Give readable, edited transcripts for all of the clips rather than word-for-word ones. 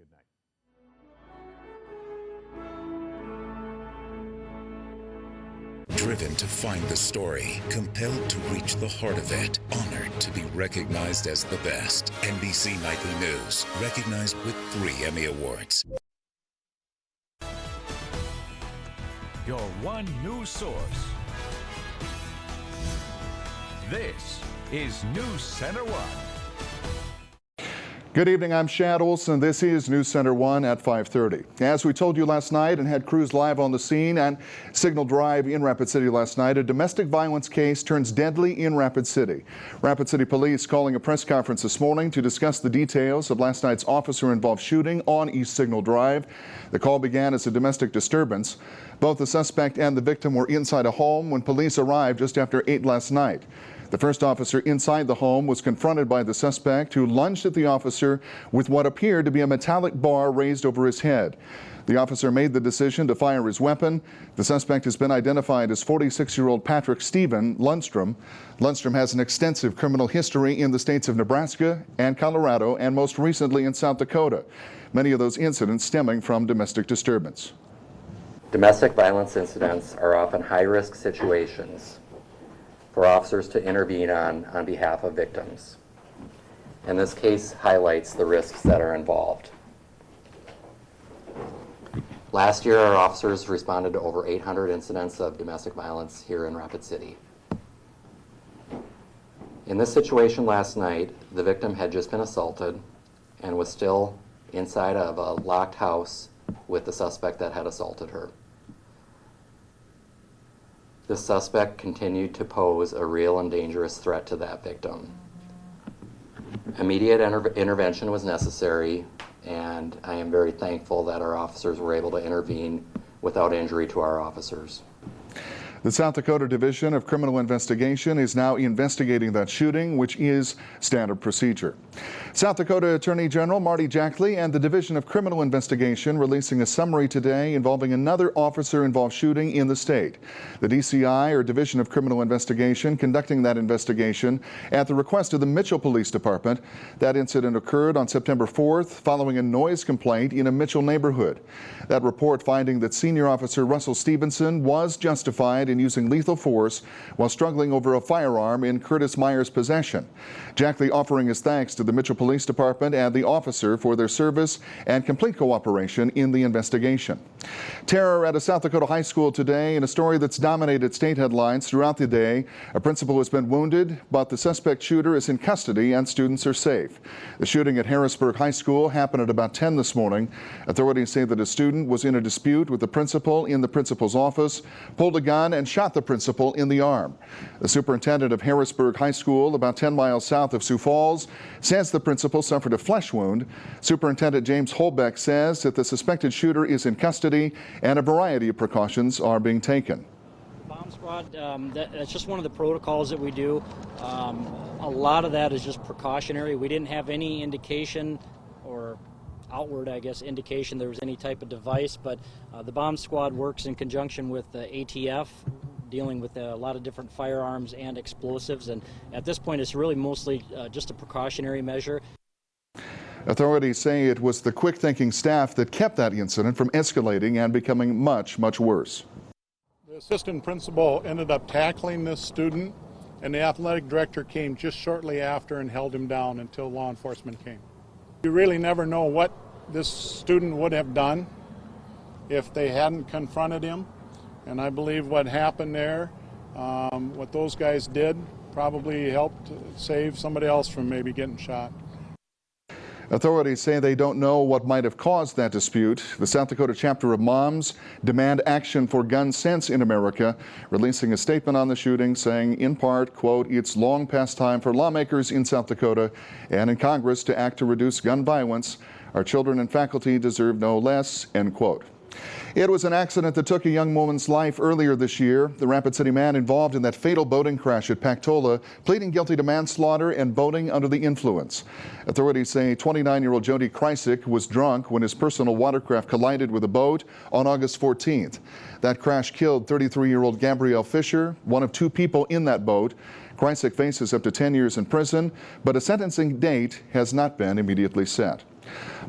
good night. Driven to find the story, compelled to reach the heart of it, honored to be recognized as the best. NBC Nightly News, recognized with 3 Emmy Awards. Your one news source. This is NewsCenter1. Good evening, I'm Shad Olson. This is NewsCenter1 at 5:30. As we told you last night and had crews live on the scene and Signal Drive in Rapid City last night, a domestic violence case turns deadly in Rapid City. Rapid City Police calling a press conference this morning to discuss the details of last night's officer-involved shooting on East Signal Drive. The call began as a domestic disturbance. Both the suspect and the victim were inside a home when police arrived just after 8 last night. The first officer inside the home was confronted by the suspect, who lunged at the officer with what appeared to be a metallic bar raised over his head. The officer made the decision to fire his weapon. The suspect has been identified as 46-year-old Patrick Stephen Lundstrom. Lundstrom has an extensive criminal history in the states of Nebraska and Colorado, and most recently in South Dakota. Many of those incidents stemming from domestic disturbance. Domestic violence incidents are often high-risk situations for officers to intervene on behalf of victims. And this case highlights the risks that are involved. Last year, our officers responded to over 800 incidents of domestic violence here in Rapid City. In this situation last night, the victim had just been assaulted and was still inside of a locked house with the suspect that had assaulted her. The suspect continued to pose a real and dangerous threat to that victim. Immediate intervention was necessary, and I am very thankful that our officers were able to intervene without injury to our officers. The South Dakota Division of Criminal Investigation is now investigating that shooting, which is standard procedure. South Dakota Attorney General Marty Jackley and the Division of Criminal Investigation releasing a summary today involving another officer-involved shooting in the state. The DCI, or Division of Criminal Investigation, conducting that investigation at the request of the Mitchell Police Department. That incident occurred on September 4th following a noise complaint in a Mitchell neighborhood. That report finding that Senior Officer Russell Stevenson was justified in using lethal force while struggling over a firearm in Curtis Meyer's possession. Jackley offering his thanks to the Mitchell Police Department and the officer for their service and complete cooperation in the investigation. Terror at a South Dakota high school today in a story that's dominated state headlines throughout the day. A principal has been wounded, but the suspect shooter is in custody and students are safe. The shooting at Harrisburg High School happened at about 10 this morning. Authorities say that a student was in a dispute with the principal in the principal's office, pulled a gun and shot the principal in the arm. The superintendent of Harrisburg High School, about 10 miles south of Sioux Falls, says the principal suffered a flesh wound. Superintendent James Holbeck says that the suspected shooter is in custody and a variety of precautions are being taken. Bomb squad, that's just one of the protocols that we do. A lot of that is just precautionary. We didn't have any indication or outward, I guess, indication there was any type of device, but the bomb squad works in conjunction with the ATF, dealing with a lot of different firearms and explosives, and at this point it's really mostly just a precautionary measure. Authorities say it was the quick-thinking staff that kept that incident from escalating and becoming much, much worse. The assistant principal ended up tackling this student, and the athletic director came just shortly after and held him down until law enforcement came. You really never know what this student would have done if they hadn't confronted him, and I believe what happened there, what those guys did, probably helped save somebody else from maybe getting shot. Authorities say they don't know what might have caused that dispute. The South Dakota chapter of Moms Demand Action for Gun Sense in America, releasing a statement on the shooting saying, in part, quote, "It's long past time for lawmakers in South Dakota and in Congress to act to reduce gun violence. Our children and faculty deserve no less," end quote. It was an accident that took a young woman's life earlier this year. The Rapid City man involved in that fatal boating crash at Pactola pleading guilty to manslaughter and boating under the influence. Authorities say 29-year-old Jody Kreisig was drunk when his personal watercraft collided with a boat on August 14th. That crash killed 33-year-old Gabrielle Fisher, one of 2 people in that boat. Kreisig faces up to 10 years in prison, but a sentencing date has not been immediately set.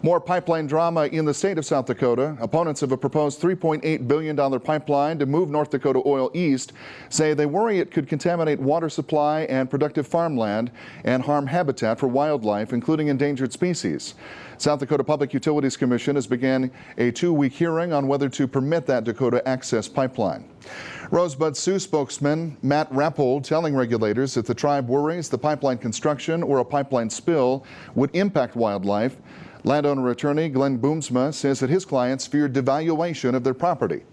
More pipeline drama in the state of South Dakota. Opponents of a proposed $3.8 billion pipeline to move North Dakota oil east say they worry it could contaminate water supply and productive farmland and harm habitat for wildlife, including endangered species. South Dakota Public Utilities Commission has begun a 2-week hearing on whether to permit that Dakota Access pipeline. Rosebud Sioux spokesman Matt Rappold telling regulators that the tribe worries the pipeline construction or a pipeline spill would impact wildlife. Landowner attorney Glenn Boomsma says that his clients fear devaluation of their property.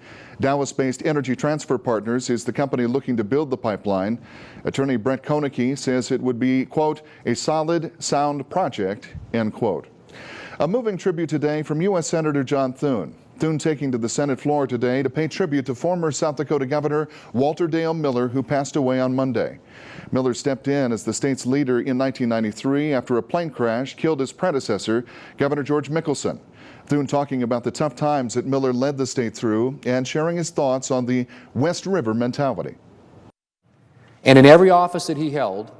Dallas-based Energy Transfer Partners is the company looking to build the pipeline. Attorney Brett Koeneke says it would be, quote, a solid, sound project, end quote. A moving tribute today from U.S. Senator John Thune. Thune taking to the Senate floor today to pay tribute to former South Dakota Governor Walter Dale Miller, who passed away on Monday. Miller stepped in as the state's leader in 1993 after a plane crash killed his predecessor, Governor George Mickelson. Thune talking about the tough times that Miller led the state through and sharing his thoughts on the West River mentality. And in every office that he held,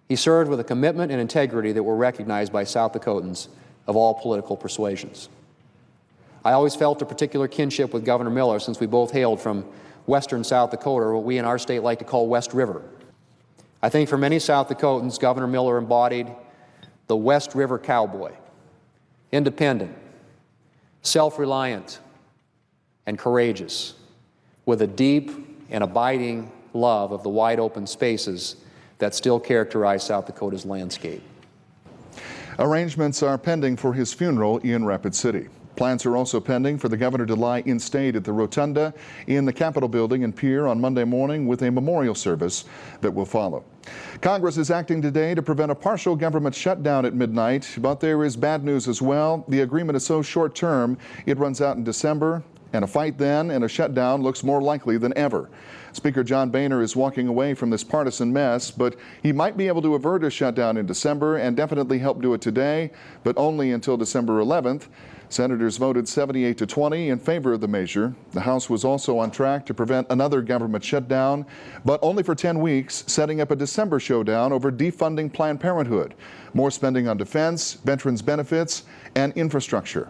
he served with a commitment and integrity that were recognized by South Dakotans of all political persuasions. I always felt a particular kinship with Governor Miller since we both hailed from western South Dakota, or what we in our state like to call West River. I think for many South Dakotans, Governor Miller embodied the West River cowboy, independent, self-reliant, and courageous, with a deep and abiding love of the wide open spaces that still characterize South Dakota's landscape. Arrangements are pending for his funeral in Rapid City. Plans are also pending for the governor to lie in state at the Rotunda in the Capitol building in Pierre on Monday morning, with a memorial service that will follow. Congress is acting today to prevent a partial government shutdown at midnight, but there is bad news as well. The agreement is so short-term, it runs out in December, and a fight then and a shutdown looks more likely than ever. Speaker John Boehner is walking away from this partisan mess, but he might be able to avert a shutdown in December and definitely help do it today, but only until December 11th. Senators voted 78-20 in favor of the measure. The House was also on track to prevent another government shutdown, but only for 10 weeks, setting up a December showdown over defunding Planned Parenthood, more spending on defense, veterans benefits, and infrastructure.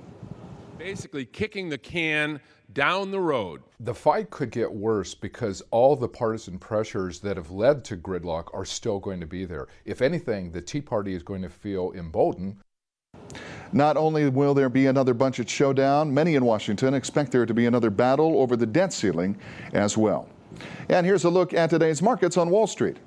Basically kicking the can down the road. The fight could get worse because all the partisan pressures that have led to gridlock are still going to be there. If anything, the Tea Party is going to feel emboldened. Not only will there be another budget showdown, many in Washington expect there to be another battle over the debt ceiling as well. And here's a look at today's markets on Wall Street.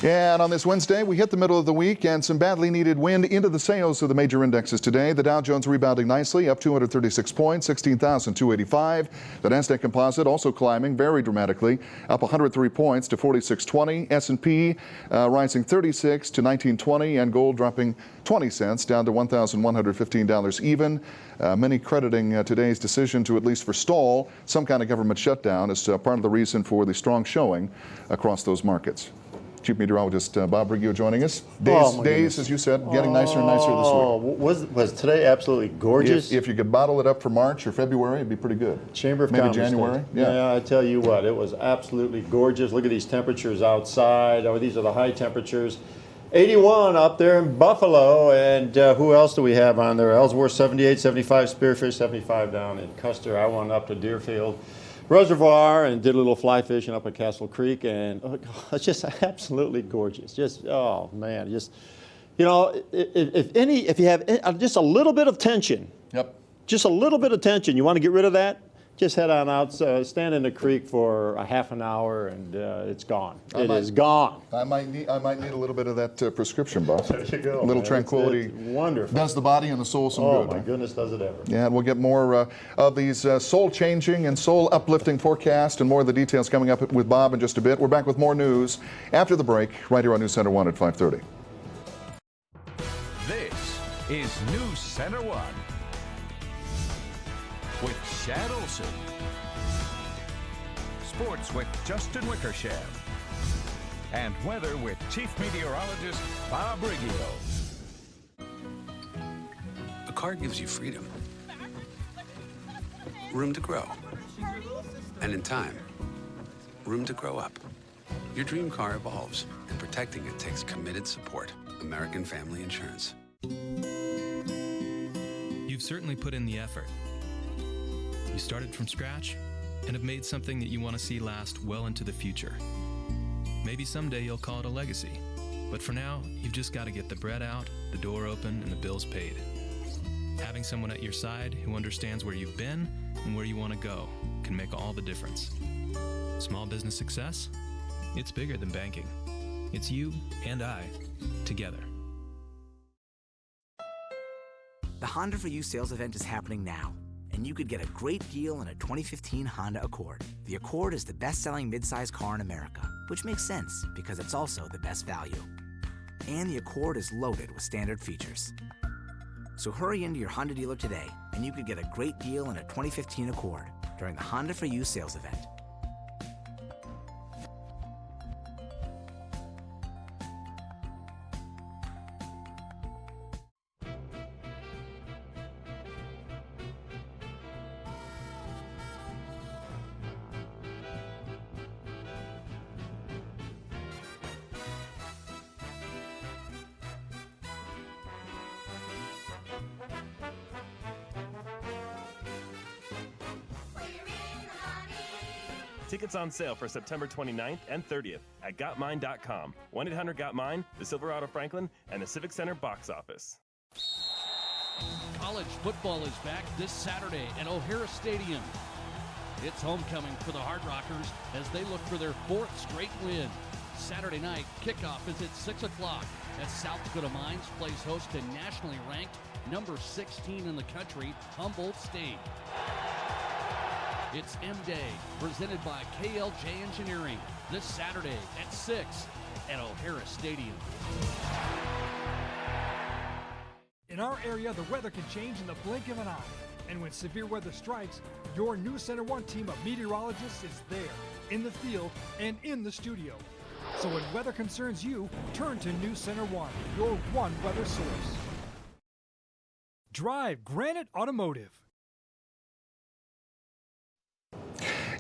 And on this Wednesday, we hit the middle of the week and some badly needed wind into the sales of the major indexes today. The Dow Jones rebounding nicely, up 236 points, 16,285. The NASDAQ Composite also climbing very dramatically, up 103 points to 4620. S&P rising 36 to 1920, and gold dropping 20 cents down to $1,115 even. Many crediting today's decision to at least forestall some kind of government shutdown as part of the reason for the strong showing across those markets. Chief Meteorologist Bob Briggio joining us. Days, as you said, getting nicer and nicer this week. Was today absolutely gorgeous? If you could bottle it up for March or February, it'd be pretty good. Chamber of Maybe Commerce. January. Yeah, I tell you what, it was absolutely gorgeous. Look at these temperatures outside. Oh, these are the high temperatures. 81 up there in Buffalo, and who else do we have on there? Ellsworth 78, 75, Spearfish 75 down in Custer. I went up to Deerfield Reservoir and did a little fly fishing up at Castle Creek, and it's just absolutely gorgeous. Just, oh man, just, you know, if you have just a little bit of tension, just a little bit of tension, you want to get rid of that, just head on out, stand in the creek for a half an hour, and it's gone. It is gone. I might need a little bit of that prescription, Bob. There you go. A little tranquility. It's wonderful. Does the body and the soul some good. Oh my goodness, does it ever. Yeah, and we'll get more of these soul-changing and soul-uplifting forecasts and more of the details coming up with Bob in just a bit. We're back with more news after the break, right here on NewsCenter1 at 5:30. This is NewsCenter1 with Shad Olson. Sports with Justin Wickersham. And weather with Chief Meteorologist Bob Briggio. A car gives you freedom, room to grow, and in time, room to grow up. Your dream car evolves, and protecting it takes committed support. American Family Insurance. You've certainly put in the effort. You started from scratch and have made something that you want to see last well into the future. Maybe someday you'll call it a legacy, but for now, you've just got to get the bread out, the door open, and the bills paid. Having someone at your side who understands where you've been and where you want to go can make all the difference. Small business success? It's bigger than banking. It's you and I together. The Honda for You sales event is happening now, and you could get a great deal on a 2015 Honda Accord. The Accord is the best-selling midsize car in America, which makes sense because it's also the best value. And the Accord is loaded with standard features. So hurry into your Honda dealer today, and you could get a great deal on a 2015 Accord during the Honda for You sales event. Tickets on sale for September 29th and 30th at GotMine.com, 1-800-GOT-MINE, the Silverado Franklin, and the Civic Center box office. College football is back this Saturday at O'Hara Stadium. It's homecoming for the Hard Rockers as they look for their 4th straight win. Saturday night, kickoff is at 6 o'clock as South Dakota Mines plays host to nationally ranked number 16 in the country, Humboldt State. It's M-Day, presented by KLJ Engineering, this Saturday at 6 at O'Hara Stadium. In our area, the weather can change in the blink of an eye. And when severe weather strikes, your NewsCenter1 team of meteorologists is there, in the field and in the studio. So when weather concerns you, turn to NewsCenter1, your one weather source. Drive Granite Automotive.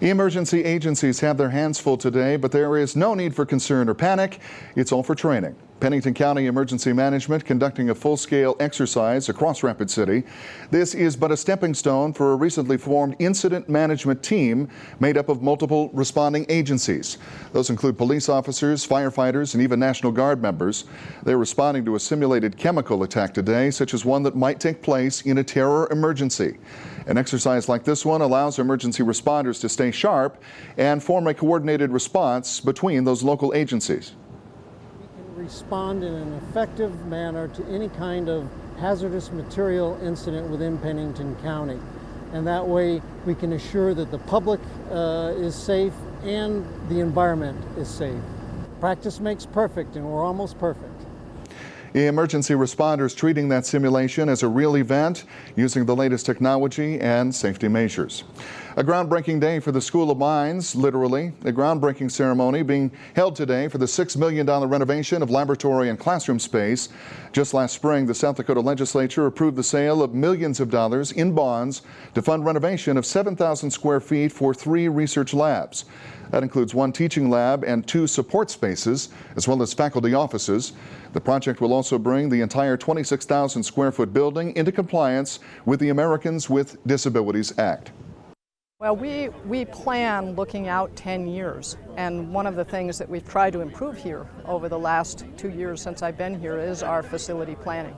Emergency agencies have their hands full today, but there is no need for concern or panic. It's all for training. Pennington County Emergency Management conducting a full-scale exercise across Rapid City. This is but a stepping stone for a recently formed incident management team made up of multiple responding agencies. Those include police officers, firefighters, and even National Guard members. They're responding to a simulated chemical attack today, such as one that might take place in a terror emergency. An exercise like this one allows emergency responders to stay sharp and form a coordinated response between those local agencies. Respond in an effective manner to any kind of hazardous material incident within Pennington County. And that way we can assure that the public is safe and the environment is safe. Practice makes perfect, and we're almost perfect. Emergency responders treating that simulation as a real event using the latest technology and safety measures. A groundbreaking day for the School of Mines, literally. A groundbreaking ceremony being held today for the $6 million renovation of laboratory and classroom space. Just last spring, the South Dakota legislature approved the sale of millions of dollars in bonds to fund renovation of 7,000 square feet for 3 research labs. That includes 1 teaching lab and 2 support spaces, as well as faculty offices. The project will also bring the entire 26,000 square foot building into compliance with the Americans with Disabilities Act. Well, we plan looking out 10 years, and one of the things that we've tried to improve here over the last 2 years since I've been here is our facility planning.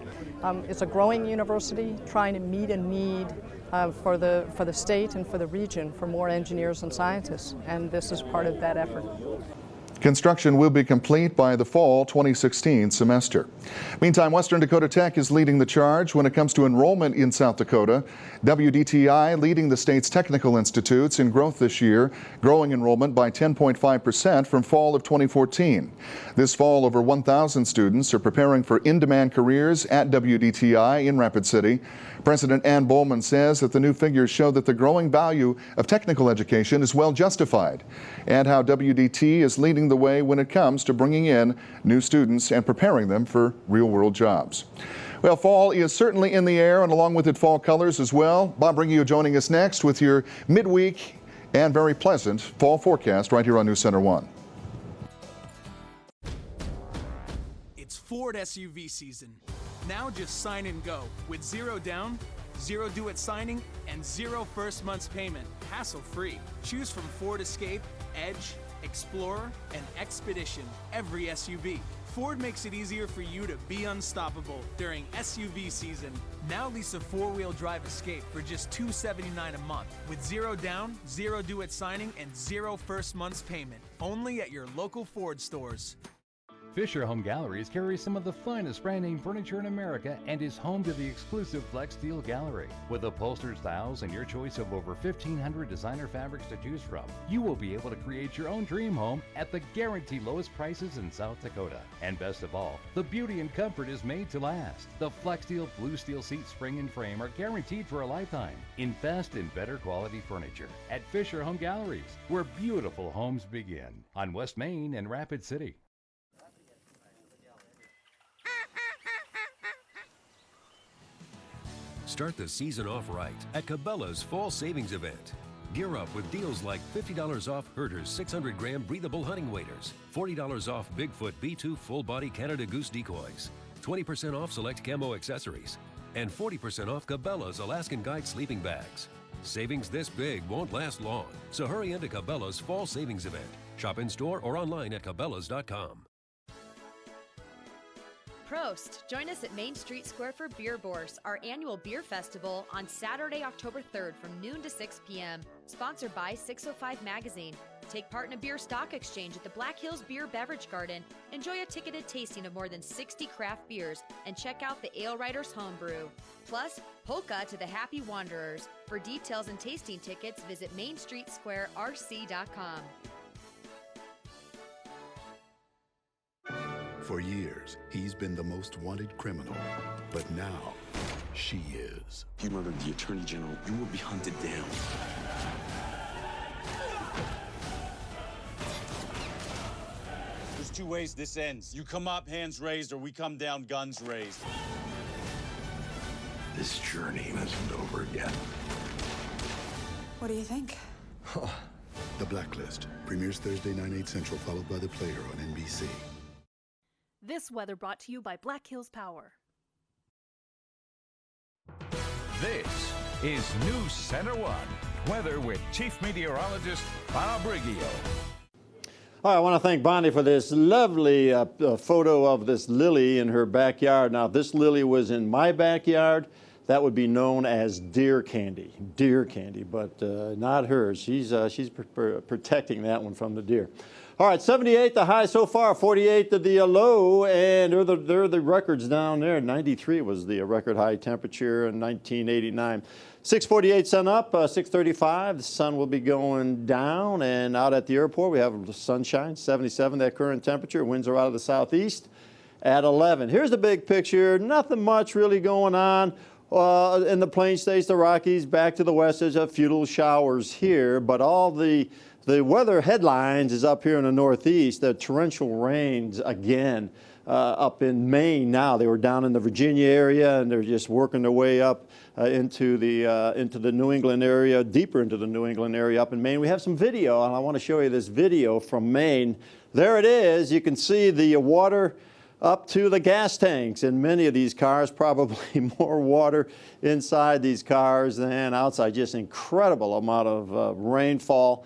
It's a growing university trying to meet a need for the state and for the region for more engineers and scientists, and this is part of that effort. Construction will be complete by the fall 2016 semester. Meantime, Western Dakota Tech is leading the charge when it comes to enrollment in South Dakota. WDTI leading the state's technical institutes in growth this year, growing enrollment by 10.5% from fall of 2014. This fall, over 1,000 students are preparing for in-demand careers at WDTI in Rapid City. President Ann Bowman says that the new figures show that the growing value of technical education is well justified, and how WDT is leading the way when it comes to bringing in new students and preparing them for real-world jobs. Well, fall is certainly in the air, and along with it, fall colors as well. Bob Brigio joining us next with your midweek and very pleasant fall forecast right here on NewsCenter1. It's 4 Ford SUV season. Now just sign and go with 0 down, 0 due at signing, and 0 first month's payment, hassle-free. Choose from Ford Escape, Edge, Explorer, and Expedition, every SUV. Ford makes it easier for you to be unstoppable during SUV season. Now lease a 4-wheel drive Escape for just $279 a month with 0 down, 0 due at signing, and 0 first month's payment. Only at your local Ford stores. Fisher Home Galleries carries some of the finest brand name furniture in America and is home to the exclusive Flex Steel Gallery. With upholstered styles and your choice of over 1,500 designer fabrics to choose from, you will be able to create your own dream home at the guaranteed lowest prices in South Dakota. And best of all, the beauty and comfort is made to last. The Flex Steel Blue Steel seat spring and frame are guaranteed for a lifetime. Invest in better quality furniture at Fisher Home Galleries, where beautiful homes begin. On West Main and Rapid City. Start the season off right at Cabela's Fall Savings Event. Gear up with deals like $50 off Herter's 600-gram breathable hunting waders, $40 off Bigfoot B2 full-body Canada Goose decoys, 20% off select camo accessories, and 40% off Cabela's Alaskan Guide sleeping bags. Savings this big won't last long, so hurry into Cabela's Fall Savings Event. Shop in-store or online at Cabela's.com. Prost! Join us at Main Street Square for Beer Bourse, our annual beer festival on Saturday, October 3rd from noon to 6 p.m. Sponsored by 605 Magazine. Take part in a beer stock exchange at the Black Hills Beer Beverage Garden. Enjoy a ticketed tasting of more than 60 craft beers and check out the Ale Writers Homebrew. Plus, polka to the Happy Wanderers. For details and tasting tickets, visit MainStreetSquareRC.com. For years, he's been the most wanted criminal, but now she is. You murdered the Attorney General. You will be hunted down. There's two ways this ends. You come up, hands raised, or we come down, guns raised. This journey isn't over yet. What do you think? The Blacklist premieres Thursday, 9/8 Central, followed by The Player on NBC. This weather brought to you by Black Hills Power. This is NewsCenter1 Weather with Chief Meteorologist Bob Riggio. All right, I want to thank Bonnie for this lovely photo of this lily in her backyard. Now, if this lily was in my backyard, that would be known as deer candy, but not hers. She's protecting that one from the deer. All right, 78 the high so far, 48 the low, and there are the records down there. 93 was the record high temperature in 1989. 648 sun up, 635. The sun will be going down, and out at the airport we have sunshine, 77 that current temperature. Winds are out of the southeast at 11. Here's the big picture. Nothing much really going on. In the Plain States, the Rockies, back to the west, there's a few little showers here, but all the weather headlines is up here in the northeast. The torrential rains again up in Maine now. They were down in the Virginia area, and they're just working their way up into the New England area, deeper into the New England area up in Maine. We have some video, and I want to show you this video from Maine. There it is. You can see the water up to the gas tanks in many of these cars, probably more water inside these cars than outside. Just incredible amount of rainfall,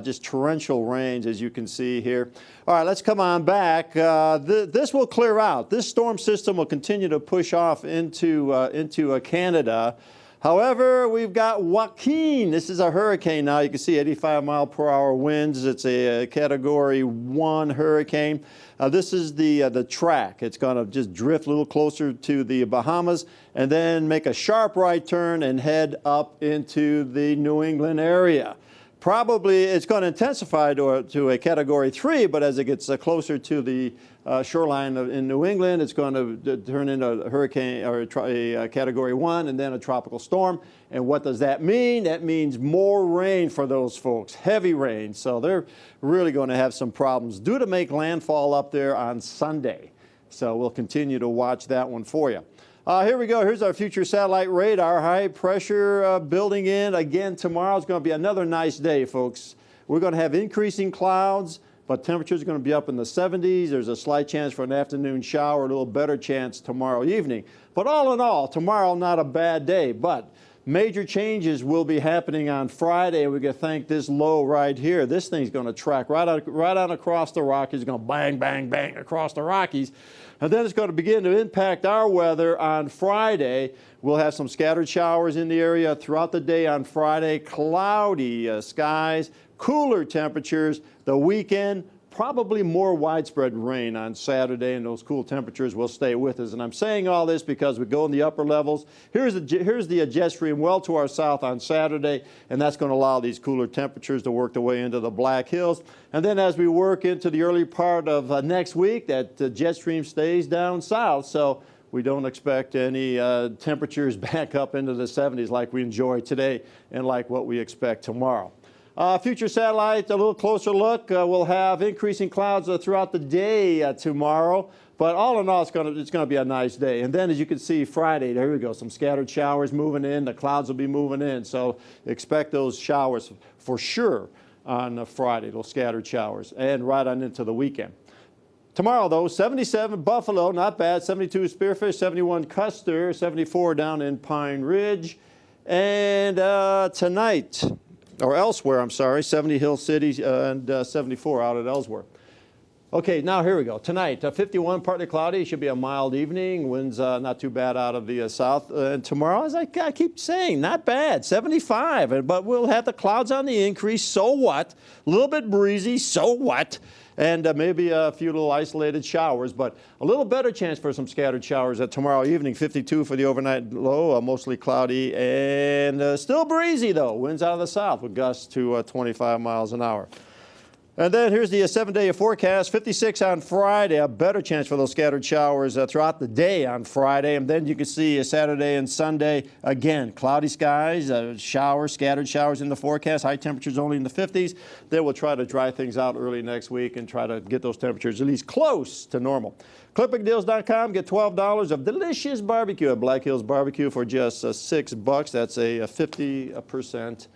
just torrential rains, as you can see here. All right, let's come on back. This will clear out. This storm system will continue to push off into Canada. However, we've got Joaquin. This is a hurricane now. You can see 85-mile-per-hour winds. It's a Category 1 hurricane. This is the track. It's going to just drift a little closer to the Bahamas and then make a sharp right turn and head up into the New England area. Probably it's going to intensify to a Category 3, but as it gets closer to the shoreline in New England, it's going to turn into a hurricane or a Category 1 and then a tropical storm. And what does that mean? That means more rain for those folks, heavy rain. So they're really going to have some problems due to make landfall up there on Sunday. So we'll continue to watch that one for you. Here we go. Here's our future satellite radar. High pressure building in again tomorrow. It's going to be another nice day, folks. We're going to have increasing clouds, but temperatures are going to be up in the 70s. There's a slight chance for an afternoon shower, a little better chance tomorrow evening. But all in all, tomorrow not a bad day, but major changes will be happening on Friday. We can thank this low right here. This thing's going to track right on across the Rockies. It's going to bang, bang, bang across the Rockies. And then it's going to begin to impact our weather on Friday. We'll have some scattered showers in the area throughout the day on Friday. Cloudy skies, cooler temperatures. The weekend, probably more widespread rain on Saturday, and those cool temperatures will stay with us. And I'm saying all this because we go in the upper levels. Here's the jet stream well to our south on Saturday, and that's going to allow these cooler temperatures to work their way into the Black Hills. And then as we work into the early part of next week, that jet stream stays down south, so we don't expect any temperatures back up into the 70s like we enjoy today and like what we expect tomorrow. Future satellite, a little closer look. We'll have increasing clouds throughout the day tomorrow, but all in all, it's going to be a nice day. And then, as you can see, Friday, there we go, some scattered showers moving in. The clouds will be moving in, so expect those showers for sure on Friday, those scattered showers, and right on into the weekend. Tomorrow, though, 77 Buffalo, not bad. 72 Spearfish, 71 Custer, 74 down in Pine Ridge, and tonight. Or elsewhere, I'm sorry, 70 Hill City and 74 out at Ellsworth. Okay, now here we go. Tonight, 51, partly cloudy. Should be a mild evening. Winds not too bad out of the south. And tomorrow, as I keep saying, not bad, 75. But we'll have the clouds on the increase. So what? A little bit breezy. So what? And maybe a few little isolated showers, but a little better chance for some scattered showers tomorrow evening. 52 for the overnight low, mostly cloudy, and still breezy, though. Winds out of the south with gusts to 25 miles an hour. And then here's the 7-day forecast. 56 on Friday, a better chance for those scattered showers throughout the day on Friday. And then you can see Saturday and Sunday, again, cloudy skies, showers, scattered showers in the forecast. High temperatures only in the 50s. Then we'll try to dry things out early next week and try to get those temperatures at least close to normal. ClipPickDeals.com, get $12 of delicious barbecue at Black Hills Barbecue for just $6. That's a 50%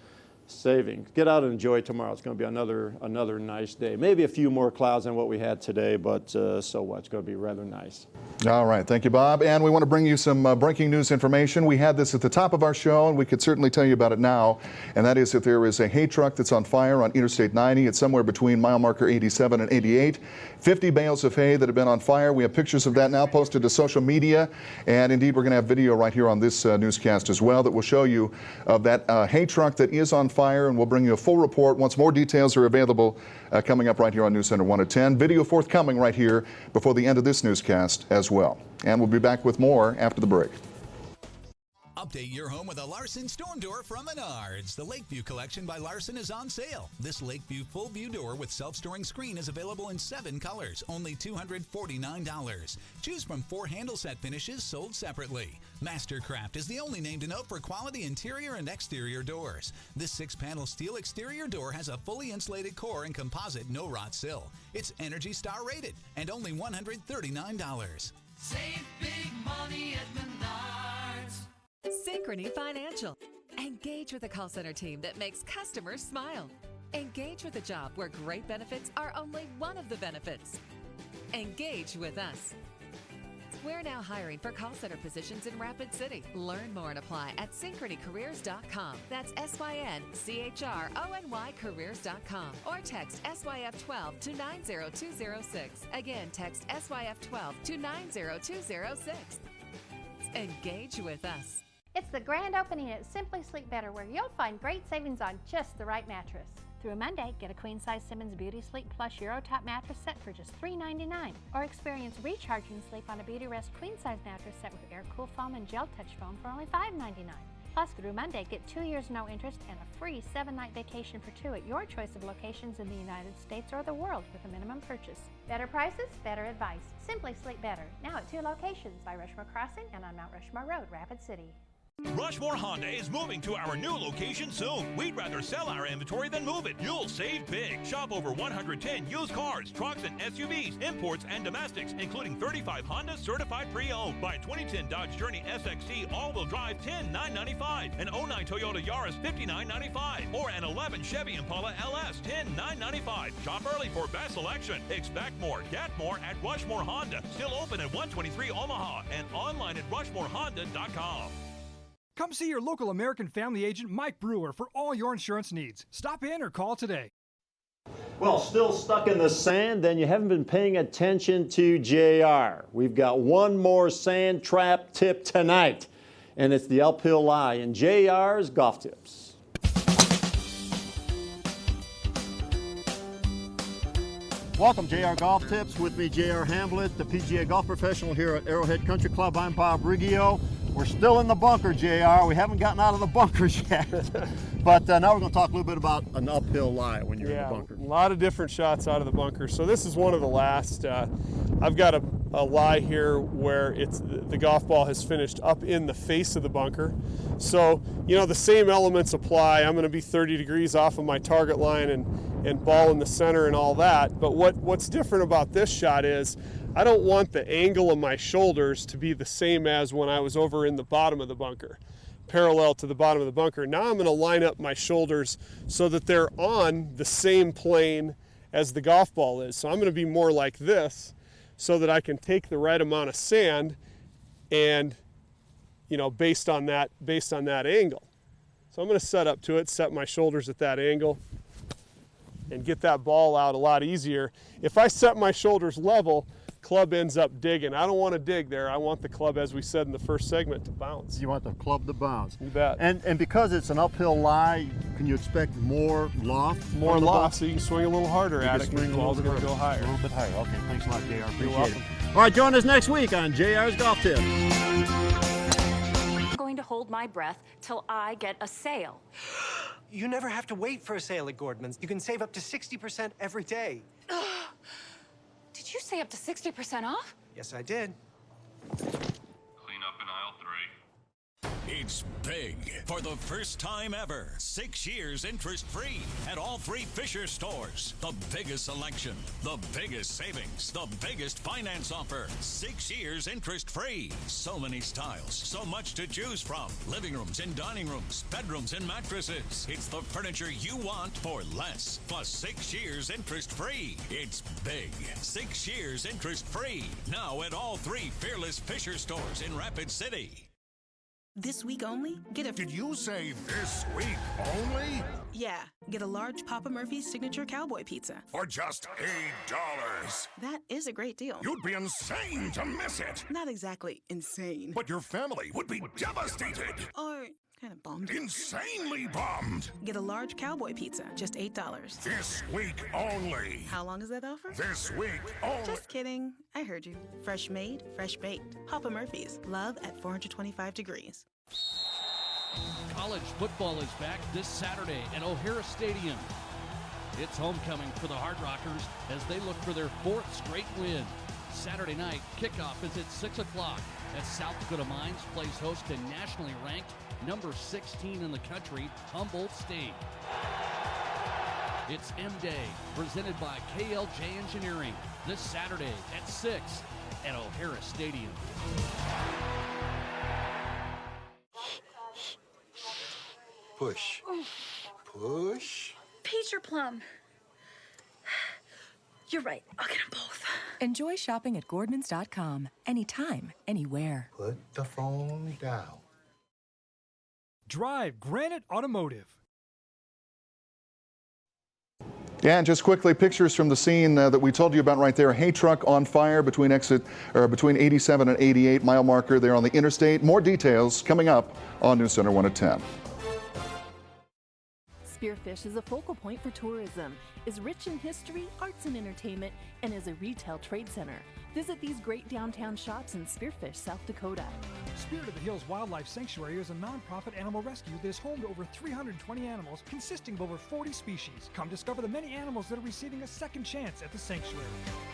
savings. Get out and enjoy tomorrow. It's going to be another nice day. Maybe a few more clouds than what we had today, but so what? It's going to be rather nice. All right. Thank you, Bob. And we want to bring you some breaking news information. We had this at the top of our show, and we could certainly tell you about it now. And that is that there is a hay truck that's on fire on Interstate 90. It's somewhere between mile marker 87 and 88. 50 bales of hay that have been on fire. We have pictures of that now posted to social media. And indeed, we're going to have video right here on this newscast as well that will show you of that hay truck that is on fire. And we'll bring you a full report once more details are available coming up right here on NewsCenter 1 at 10. Video forthcoming right here before the end of this newscast as well. And we'll be back with more after the break. Update your home with a Larson storm door from Menards. The Lakeview collection by Larson is on sale. This Lakeview full view door with self-storing screen is available in 7 colors, only $249. Choose from 4 handle set finishes sold separately. Mastercraft is the only name to note for quality interior and exterior doors. This 6-panel steel exterior door has a fully insulated core and composite no-rot sill. It's Energy Star rated and only $139. Save big money at Menards. Synchrony Financial. Engage with a call center team that makes customers smile. Engage with a job where great benefits are only one of the benefits. Engage with us. We're now hiring for call center positions in Rapid City. Learn more and apply at synchronycareers.com. That's SYNCHRONY careers.com. Or text SYF12 to 90206. Again, text SYF12 to 90206. Engage with us. It's the grand opening at Simply Sleep Better, where you'll find great savings on just the right mattress. Through Monday, get a queen-size Simmons Beauty Sleep Plus Euro Top mattress set for just $3.99, or experience recharging sleep on a Beauty Rest queen-size mattress set with air-cool foam and gel touch foam for only $5.99. Plus, through Monday, get 2 years no interest and a free 7-night vacation for 2 at your choice of locations in the United States or the world with a minimum purchase. Better prices, better advice. Simply Sleep Better, now at 2 locations by Rushmore Crossing and on Mount Rushmore Road, Rapid City. Rushmore Honda is moving to our new location soon. We'd rather sell our inventory than move it. You'll save big. Shop over 110 used cars, trucks, and SUVs, imports, and domestics, including 35 Honda certified pre-owned. Buy a 2010 Dodge Journey SXT all-wheel drive $10,995, an 09 Toyota Yaris $59,995, or an 11 Chevy Impala LS $10,995. Shop early for best selection. Expect more, get more at Rushmore Honda. Still open at 123 Omaha and online at rushmorehonda.com. Come see your local American Family agent Mike Brewer for all your insurance needs. Stop in or call today. Well, still stuck in the sand, then you haven't been paying attention to JR. We've got one more sand trap tip tonight, and it's the uphill lie in JR's Golf Tips. Welcome, JR Golf Tips. With me, JR Hamblett, the PGA golf professional here at Arrowhead Country Club. I'm Bob Riggio. We're still in the bunker, JR. We haven't gotten out of the bunkers yet. But now we're going to talk a little bit about an uphill lie when you're in the bunker. A lot of different shots out of the bunker. So this is one of the last. I've got a lie here where the golf ball has finished up in the face of the bunker. So, you know, the same elements apply. I'm going to be 30 degrees off of my target line and ball in the center and all that. But what's different about this shot is I don't want the angle of my shoulders to be the same as when I was over in the bottom of the bunker, parallel to the bottom of the bunker. Now I'm going to line up my shoulders so that they're on the same plane as the golf ball is. So I'm going to be more like this so that I can take the right amount of sand and, you know, based on that angle. So I'm going to set up to it, set my shoulders at that angle, and get that ball out a lot easier. If I set my shoulders level, club ends up digging. I don't want to dig there. I want the club, as we said in the first segment, to bounce. You want the club to bounce. You bet. And because it's an uphill lie, can you expect more loft? More loft, so you can swing a little harder at it. The ball's going to go higher. A little bit higher. Okay, thanks a lot, JR. Appreciate it. All right, join us next week on JR's Golf Tip. I'm going to hold my breath till I get a sale. You never have to wait for a sale at Gordman's. You can save up to 60% every day. Did you say up to 60% off? Yes, I did. Clean up in aisle 3. It's big. For the first time ever, 6 years interest-free at all 3 Fisher stores. The biggest selection, the biggest savings, the biggest finance offer. 6 years interest-free. So many styles, so much to choose from. Living rooms and dining rooms, bedrooms and mattresses. It's the furniture you want for less. Plus 6 years interest-free. It's big. 6 years interest-free. Now at all 3 Fearless Fisher stores in Rapid City. This week only, get a... Did you say this week only? Yeah, get a large Papa Murphy's signature cowboy pizza. For just $8. That is a great deal. You'd be insane to miss it. Not exactly insane. But your family would be devastated. Or kind of bummed. Insanely bummed. Get a large cowboy pizza, just $8. This week only. How long is that offer? This week only. Just kidding. I heard you. Fresh made, fresh baked. Papa Murphy's. Love at 425 degrees. College football is back this Saturday at O'Hara Stadium. It's homecoming for the Hard Rockers as they look for their 4th straight win. Saturday night, kickoff is at 6 o'clock as South Dakota Mines plays host to nationally ranked number 16 in the country, Humboldt State. It's M-Day, presented by KLJ Engineering, this Saturday at 6 at O'Hara Stadium. Push. Push. Peach or plum? You're right. I'll get them both. Enjoy shopping at Gordmans.com. Anytime, anywhere. Put the phone down. Drive Granite Automotive. Yeah, and just quickly, pictures from the scene that we told you about right there. Hay truck on fire between 87 and 88, mile marker there on the interstate. More details coming up on NewsCenter1 at 10. Spearfish is a focal point for tourism. is rich in history, arts, and entertainment, and is a retail trade center. Visit these great downtown shops in Spearfish, South Dakota. Spirit of the Hills Wildlife Sanctuary is a nonprofit animal rescue that is home to over 320 animals consisting of over 40 species. Come discover the many animals that are receiving a second chance at the sanctuary.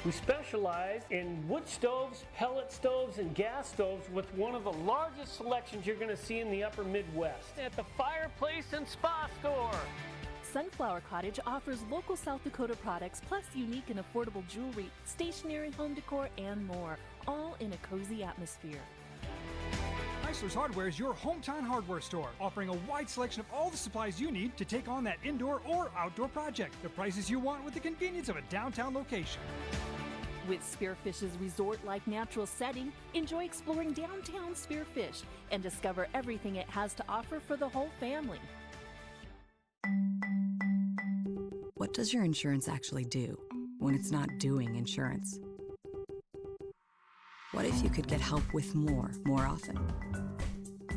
We specialize in wood stoves, pellet stoves, and gas stoves with one of the largest selections you're going to see in the upper Midwest at the Fireplace and Spa Store. Sunflower Cottage offers local South Dakota products plus unique and affordable jewelry, stationery, home decor, and more, all in a cozy atmosphere. Chrysler's Hardware is your hometown hardware store, offering a wide selection of all the supplies you need to take on that indoor or outdoor project. The prices you want with the convenience of a downtown location. With Spearfish's resort-like natural setting, enjoy exploring downtown Spearfish and discover everything it has to offer for the whole family. What does your insurance actually do when it's not doing insurance? What if you could get help with more often?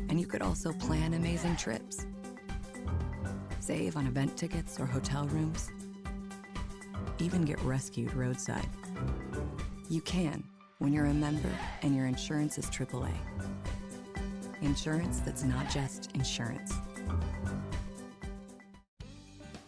And you could also plan amazing trips. Save on event tickets or hotel rooms. Even get rescued roadside. You can when you're a member and your insurance is AAA. Insurance that's not just insurance.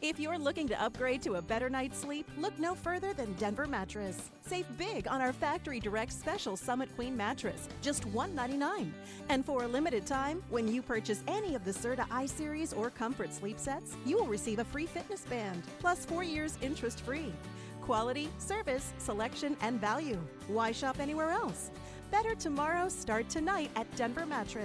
If you're looking to upgrade to a better night's sleep, look no further than Denver Mattress. Save big on our Factory Direct Special Summit Queen mattress, just $199. And for a limited time, when you purchase any of the Serta I-Series or Comfort sleep sets, you will receive a free fitness band, plus 4 years interest-free. Quality, service, selection, and value. Why shop anywhere else? Better tomorrows start tonight at Denver Mattress.